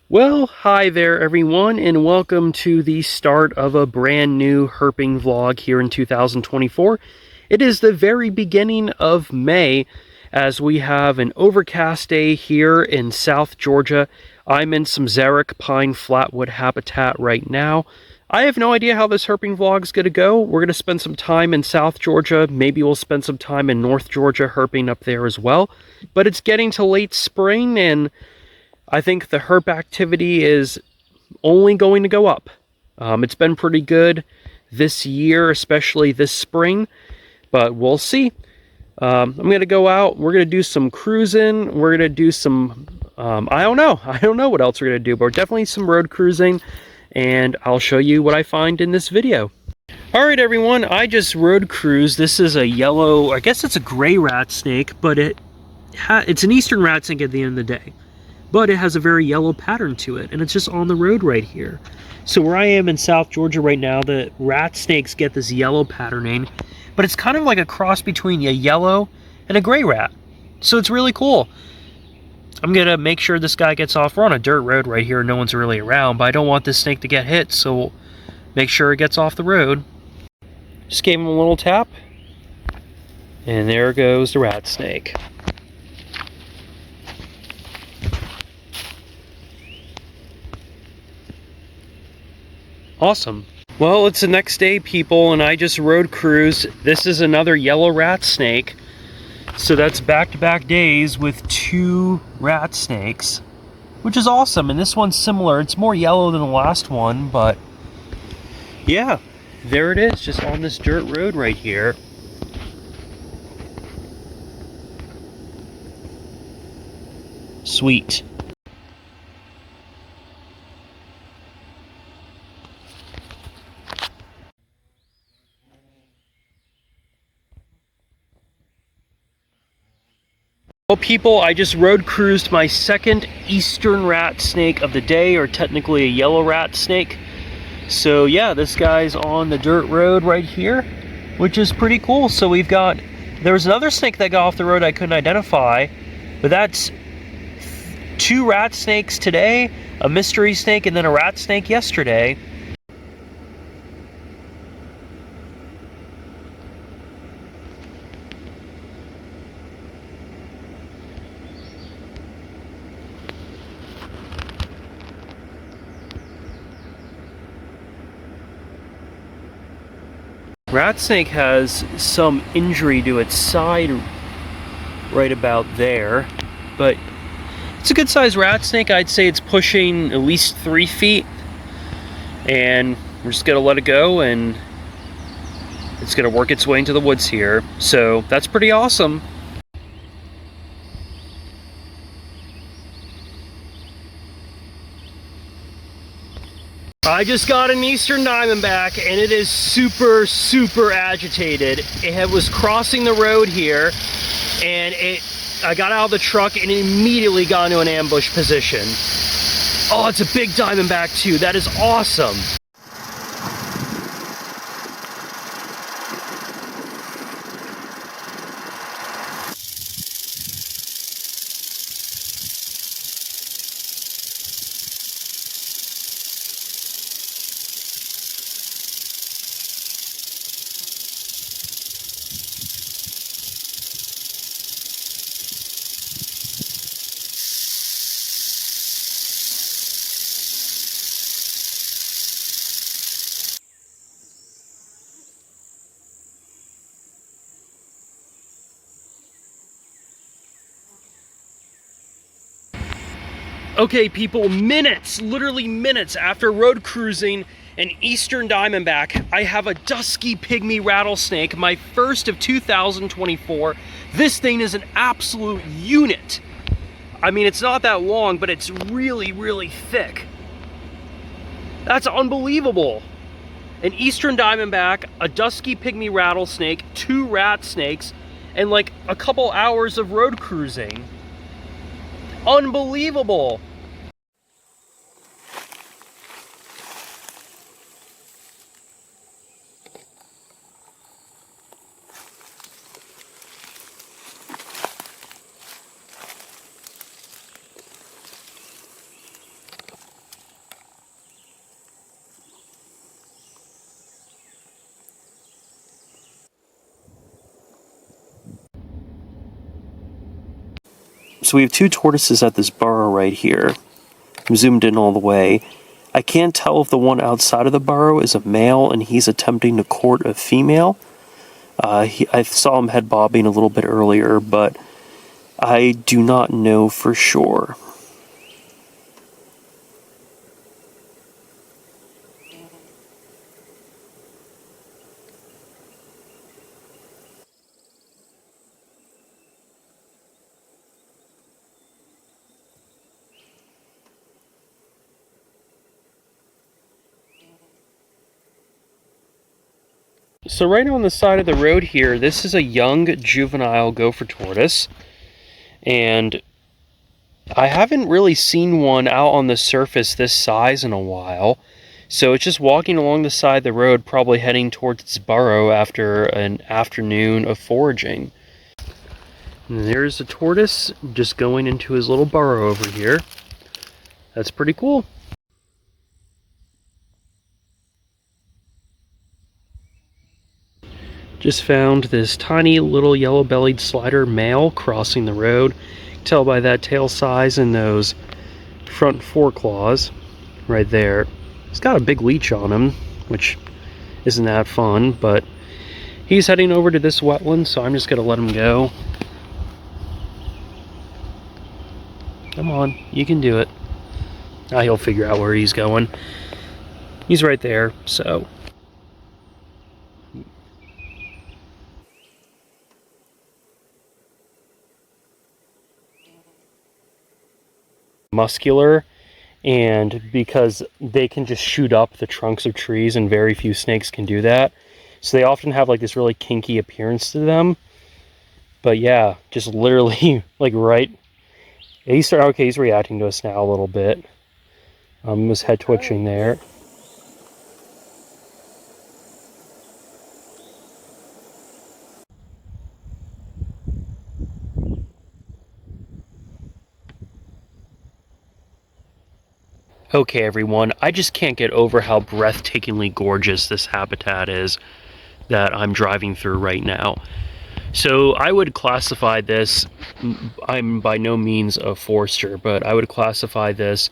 Well, hi there everyone, and welcome to the start of a brand new herping vlog here in 2024. It is the very beginning of May, as we have an overcast day here in South Georgia. I'm in some xeric pine flatwood habitat right now. I have no idea how this herping vlog is going to go. We're going to spend some time in South Georgia. Maybe we'll spend some time in North Georgia herping up there as well. But it's getting to late spring, and I think the herp activity is only going to go up. It's been pretty good this year, especially this spring, but we'll see. I'm going to go out. We're going to do some cruising. We're going to do some, I don't know. I don't know what else we're going to do, but definitely some road cruising, and I'll show you what I find in this video. All right, everyone, I just road cruised. This is a yellow, I guess it's a gray rat snake, but it's an eastern rat snake at the end of the day. But it has a very yellow pattern to it, and it's just on the road right here. So where I am in South Georgia right now, the rat snakes get this yellow patterning, but it's kind of like a cross between a yellow and a gray rat. So it's really cool. I'm gonna make sure this guy gets off. We're on a dirt road right here, no one's really around, but I don't want this snake to get hit, so we'll make sure it gets off the road. Just gave him a little tap, and there goes the rat snake. Awesome. Well, it's the next day, people, and I just road cruised. This is another yellow rat snake. So that's back-to-back days with 2 rat snakes, which is awesome. And this one's similar. It's more yellow than the last one, but yeah, there it is, just on this dirt road right here. Sweet. Well, people, I just road cruised my second eastern rat snake of the day, or technically a yellow rat snake. So yeah, this guy's on the dirt road right here, which is pretty cool. So there was another snake that got off the road I couldn't identify, but that's 2 rat snakes today, a mystery snake, and then a rat snake yesterday. Rat snake has some injury to its side right about there, but it's a good sized rat snake. I'd say it's pushing at least 3 feet, and we're just gonna let it go, and it's gonna work its way into the woods here. So that's pretty awesome. I just got an eastern diamondback, and it is super agitated. It was crossing the road here, and I got out of the truck and it immediately got into an ambush position. Oh, it's a big diamondback too. That is awesome. Okay, people, literally minutes after road cruising an eastern diamondback, I have a dusky pygmy rattlesnake, my first of 2024. This thing is an absolute unit. I mean, it's not that long, but it's really thick. That's unbelievable. An eastern diamondback, a dusky pygmy rattlesnake, 2 rat snakes, and like a couple hours of road cruising. Unbelievable. So we have two tortoises at this burrow right here. I'm zoomed in all the way. I can't tell if the one outside of the burrow is a male and he's attempting to court a female. I saw him head bobbing a little bit earlier, but I do not know for sure. So right on the side of the road here, this is a young juvenile gopher tortoise, and I haven't really seen one out on the surface this size in a while. So it's just walking along the side of the road, probably heading towards its burrow after an afternoon of foraging. And there's the tortoise just going into his little burrow over here. That's pretty cool. Just found this tiny little yellow-bellied slider male crossing the road. You can tell by that tail size and those front foreclaws right there. He's got a big leech on him, which isn't that fun, but he's heading over to this wetland, so I'm just going to let him go. Come on, you can do it. Now he'll figure out where he's going. He's right there, so... muscular, and because they can just shoot up the trunks of trees, and very few snakes can do that, so they often have like this really kinky appearance to them. But yeah, just literally like right, he's reacting to us now a little bit. His head twitching there. Okay everyone, I just can't get over how breathtakingly gorgeous this habitat is that I'm driving through right now. So I would classify this, I'm by no means a forester, but I would classify this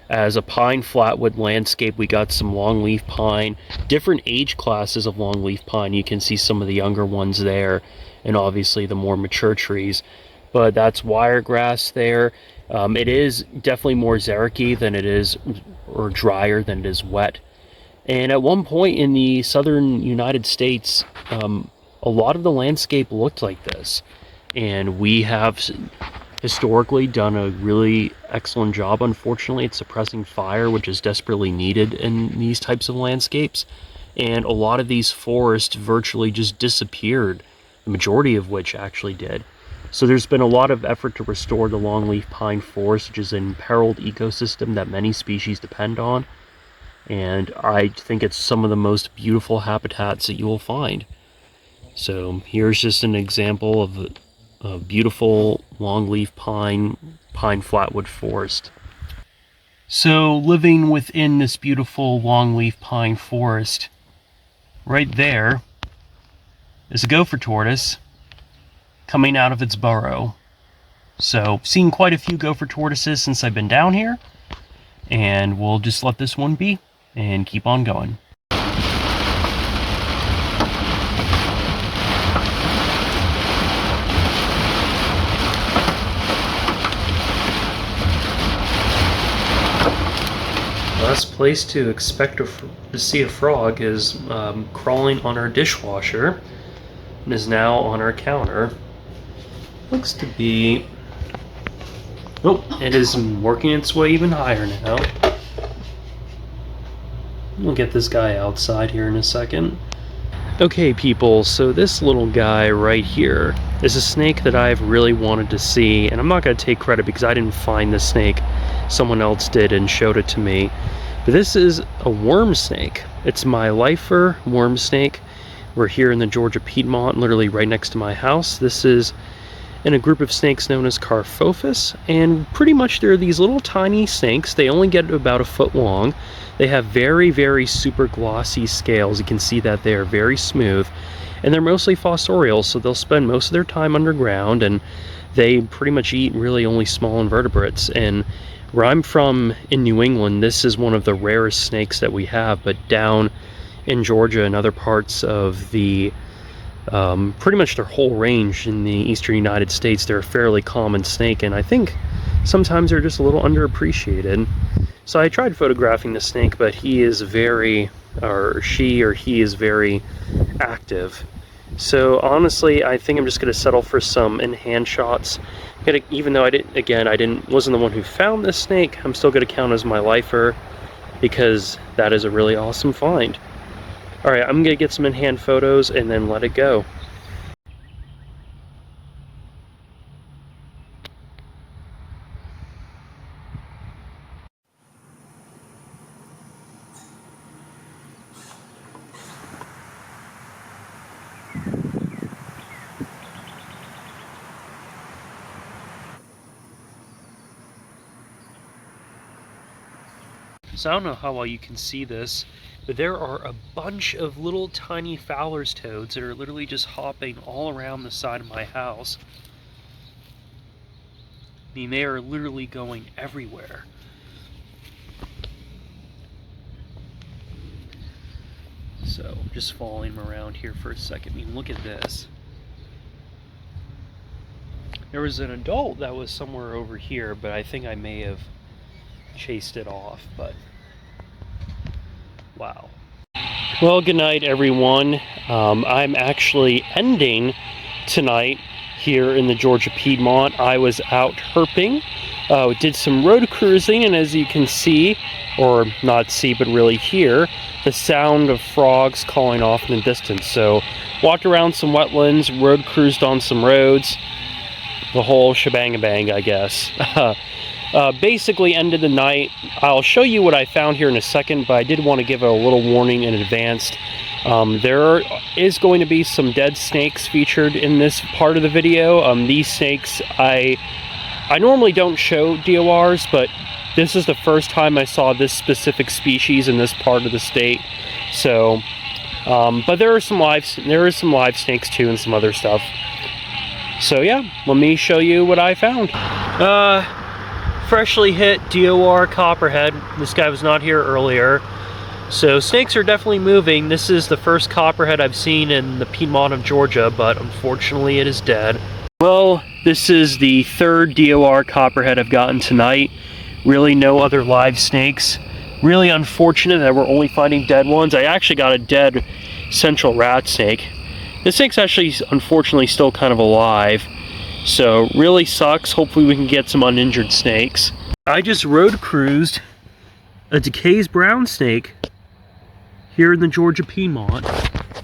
as a pine flatwood landscape. We got some longleaf pine, different age classes of longleaf pine. You can see some of the younger ones there, and obviously the more mature trees. But that's wiregrass there. It is definitely more xericy than it is, or drier than it is wet. And at one point in the southern United States, a lot of the landscape looked like this. And we have historically done a really excellent job, unfortunately, at suppressing fire, which is desperately needed in these types of landscapes. And a lot of these forests virtually just disappeared, the majority of which actually did. So there's been a lot of effort to restore the longleaf pine forest, which is an imperiled ecosystem that many species depend on. And I think it's some of the most beautiful habitats that you will find. So here's just an example of a beautiful longleaf pine flatwood forest. So living within this beautiful longleaf pine forest, right there is a gopher tortoise coming out of its burrow. So seen quite a few gopher tortoises since I've been down here, and we'll just let this one be and keep on going. Last place to expect to see a frog is crawling on our dishwasher and is now on our counter. Looks to be... oh, it is working its way even higher now. We'll get this guy outside here in a second. Okay people, so this little guy right here is a snake that I've really wanted to see, and I'm not going to take credit because I didn't find this snake. Someone else did and showed it to me. But this is a worm snake. It's my lifer worm snake. We're here in the Georgia Piedmont, literally right next to my house. This is in a group of snakes known as Carphophus, and pretty much they're these little tiny snakes. They only get about a foot long. They have very, very super glossy scales. You can see that they are very smooth, and they're mostly fossorial, so they'll spend most of their time underground, and they pretty much eat really only small invertebrates. And where I'm from in New England, this is one of the rarest snakes that we have, but down in Georgia and other parts of the pretty much their whole range in the eastern United States, they're a fairly common snake, and I think sometimes they're just a little underappreciated. So I tried photographing the snake, but he is very, or she or he is very active. So honestly, I think I'm just going to settle for some in-hand shots. Even though wasn't the one who found this snake, I'm still going to count as my lifer because that is a really awesome find. Alright, I'm going to get some in-hand photos and then let it go. So I don't know how well you can see this, but there are a bunch of little tiny Fowler's toads that are literally just hopping all around the side of my house. I mean, they are literally going everywhere. So, just following them around here for a second. I mean, look at this. There was an adult that was somewhere over here, but I think I may have chased it off, but wow. Well, good night, everyone. I'm actually ending tonight here in the Georgia Piedmont. I was out herping, did some road cruising, and as you can see, or not see, but really hear, the sound of frogs calling off in the distance. So, walked around some wetlands, road cruised on some roads, the whole shebang-a-bang, I guess. Basically ended the night. I'll show you what I found here in a second, but I did want to give a little warning in advance. There is going to be some dead snakes featured in this part of the video. These snakes, I normally don't show DORs, but this is the first time I saw this specific species in this part of the state. So, but there is some live snakes too and some other stuff. So yeah, let me show you what I found. Freshly hit DOR copperhead. This guy was not here earlier. So snakes are definitely moving. This is the first copperhead I've seen in the Piedmont of Georgia, but unfortunately it is dead. Well, this is the third DOR copperhead I've gotten tonight. Really no other live snakes. Really unfortunate that we're only finding dead ones. I actually got a dead central rat snake. This snake's actually unfortunately still kind of alive. So, really sucks. Hopefully we can get some uninjured snakes. I just road cruised a DeKay's brown snake here in the Georgia Piedmont,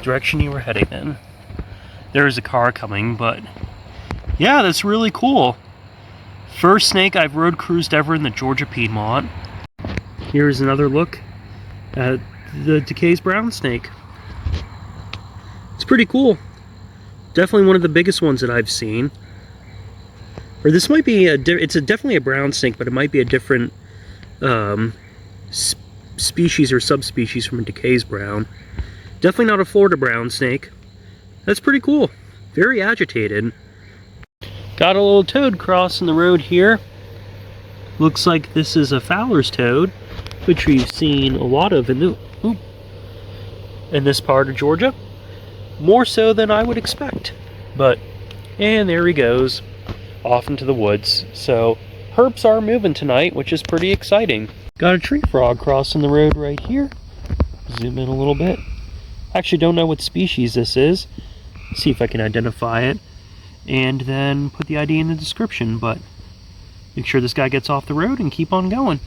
direction you were heading in. There is a car coming, but yeah, that's really cool. First snake I've road cruised ever in the Georgia Piedmont. Here's another look at the DeKay's brown snake. It's pretty cool. Definitely one of the biggest ones that I've seen. Or this might be definitely a brown snake, but it might be a different species or subspecies from a DeKay's brown. Definitely not a Florida brown snake. That's pretty cool. Very agitated. Got a little toad crossing the road here. Looks like this is a Fowler's toad, which we've seen a lot of in this part of Georgia. More so than I would expect. And there he goes, off into the woods. So, herps are moving tonight, which is pretty exciting. Got a tree frog crossing the road right here. Zoom in a little bit. Actually don't know what species this is. See if I can identify it. And then put the ID in the description, but make sure this guy gets off the road and keep on going.